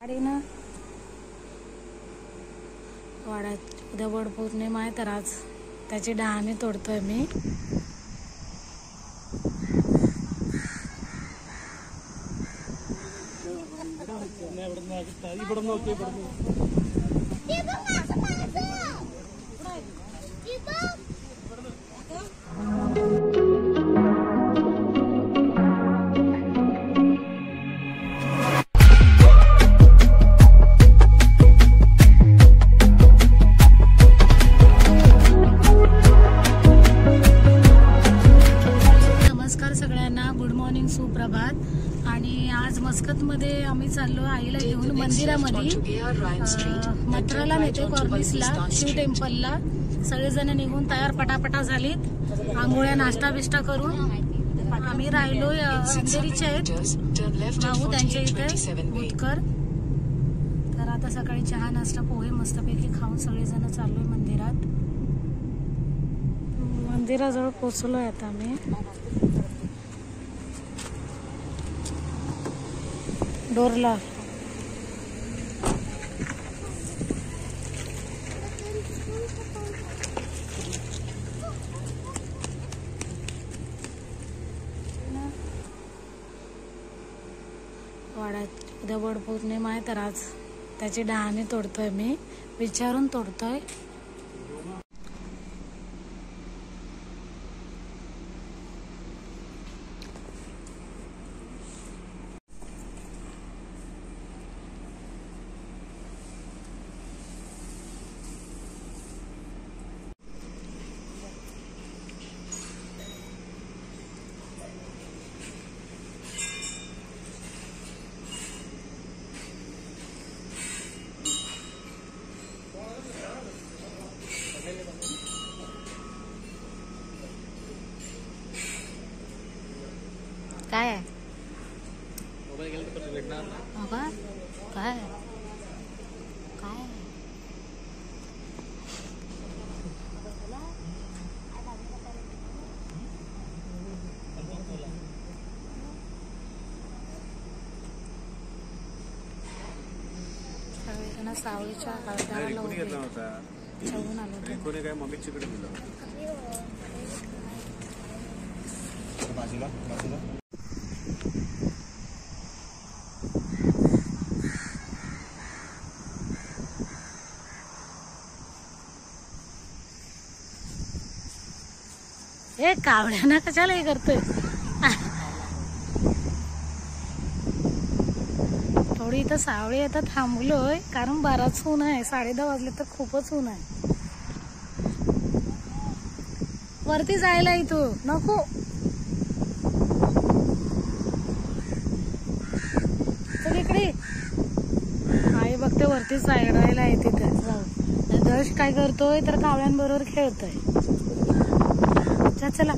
आणि ना वाड्यात उद्या वड पौर्णिमा आहे, तर आज त्याची डहाणे तोडतोय मी. सुप्रभात. आणि आज मस्कतमध्ये आम्ही चाललो आईला घेऊन मंदिरामध्ये. मथुराला नेते कॉर्निसला, शिव टेम्पलला. सगळेजण निघून तयार पटापटा झालीत. आंघोळ्या नाश्ता बिष्टा करून आम्ही राहिलो अंधेरीचे आहेत भाऊ त्यांच्या इथे उत्कर. तर आता सकाळी चहा नाश्ता पोहे मस्तपैकी खाऊन सगळेजण चाललोय मंदिरात. मंदिराजवळ पोहोचलोय आता आम्ही. डोरला वाड्यात उद्या वड पौर्णिमा आहे, तर आज त्याची डहाणे तोडतोय मी. विचारून तोडतोय. काय आहे बाबा? काय काय सगळेजण सावळीच्या कागदाला चढून आलो. कोणी काय मम्मीच्याकडे दिलं बाजूला बाजूला. हे कावड्याना कशाला हे करतोय? थोडी इथं सावळी आता थांबलोय कारण बराच ऊन आहे. 10:30 वाजले तर खूपच ऊन आहे. वरती जायला इथं नको. चल इकडे आई बघते वरती जायला आहे तिथं जाऊ. दश काय करतोय तर कावळ्यांबरोबर खेळतोय. चला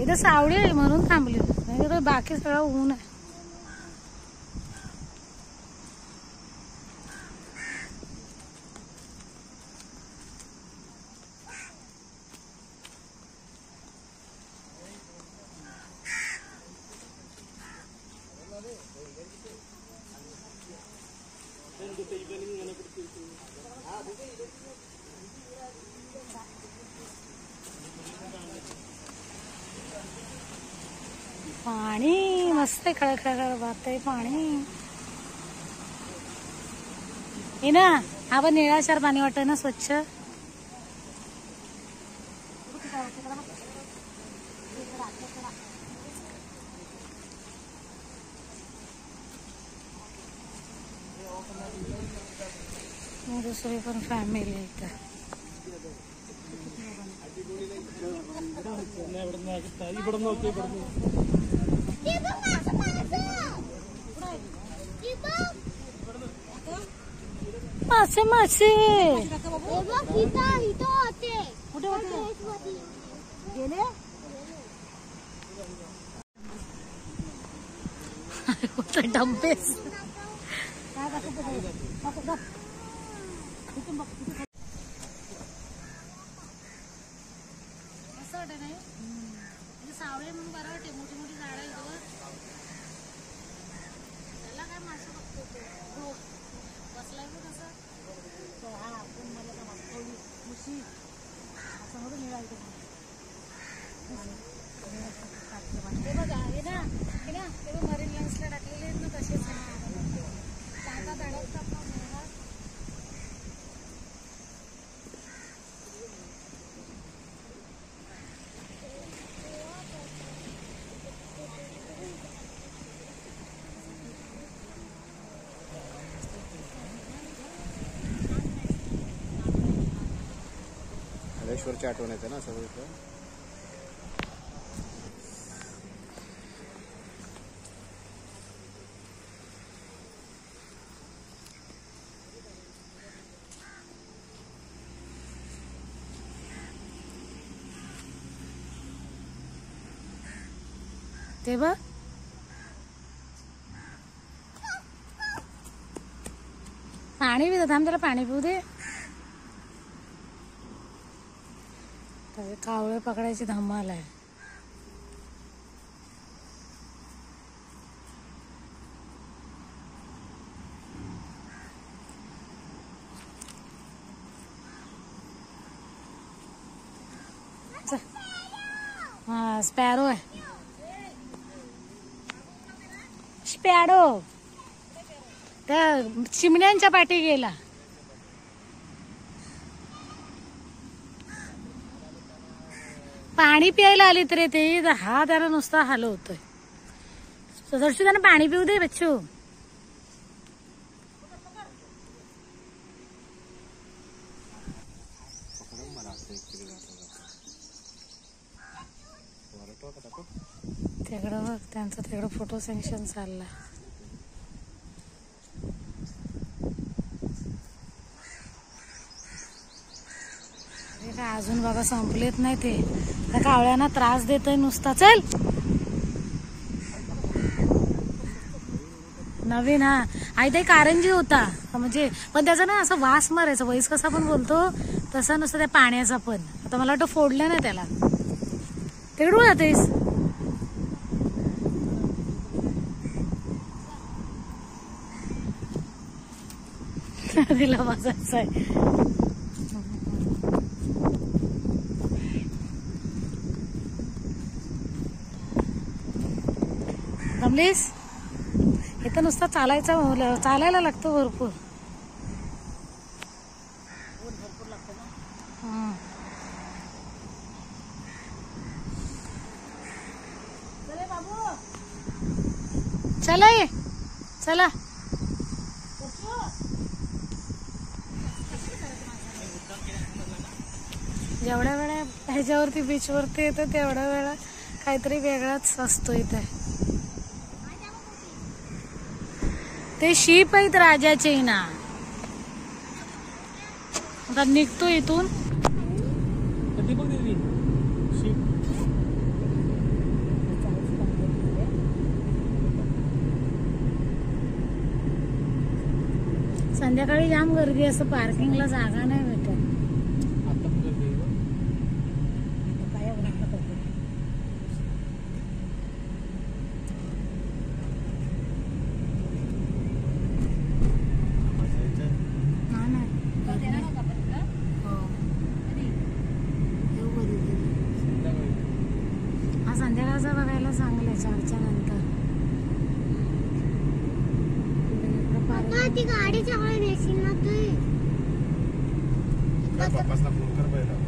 इथं सावळी आहे म्हणून थांबली, नाही तर बाकी सगळं ऊन आहे. पाणी मस्त खळखळ वाहतंय पाणी. हे ना आपण निळाशार पाणी वाटतंय ना स्वच्छ. दुसरी पण फॅमिली आहे इथं. मासे मासे डब्बेस सावळे म्हणून बरं वाटते. मोठी मोठी झाड आहे. बीचवरची आठवण येते ना सगळं इथं. ते बघ पाणी पित थांब, त्याला पाणी पिऊ दे. कावळे पकडायची धमाल आहे. हा स्पॅरो आहे, स्पॅरो त्या चिमण्यांच्या पाठी गेला. पाणी प्यायला आली तरी ते हा त्याला नुसता हलवतोय. दर्शू त्यांना पाणी पिऊ दे बच्चू. तिकडं बघ त्यांचा तिकडं फोटो सेक्शन चालला. अजून बाबा संपलेत नाही ते. त्या कावळ्यांना त्रास देतोय नुसता. चल नवीन हा आई ते कारंजी होता म्हणजे, पण त्याचा ना असा वास मारायचा. वैस कसा पण बोलतो तसा नुसतं त्या पाण्याचा पण. आता मला वाटतं फोडलं ना त्याला. तिकडून जातेस तिला बसायचं आहे. जमलीस इथं नुसतं चालायला लागतं भरपूर. चला ये चला. जेवढ्या वेळा ह्याच्यावरती बीचवरती येतो तेवढ्या वेळा काहीतरी वेगळाच असतो इथे. ते शीप आहेत राजाचे ना. आता निघतो इथून. संध्याकाळी जाम गर्दी असं, पार्किंगला जागा नाही भेटत. संध्याकाळचा बघायला चांगलं आहे 4च्या नंतर. ती गाडी चांगली नेशील ना तू. पप्पासला फोन कर पहिला.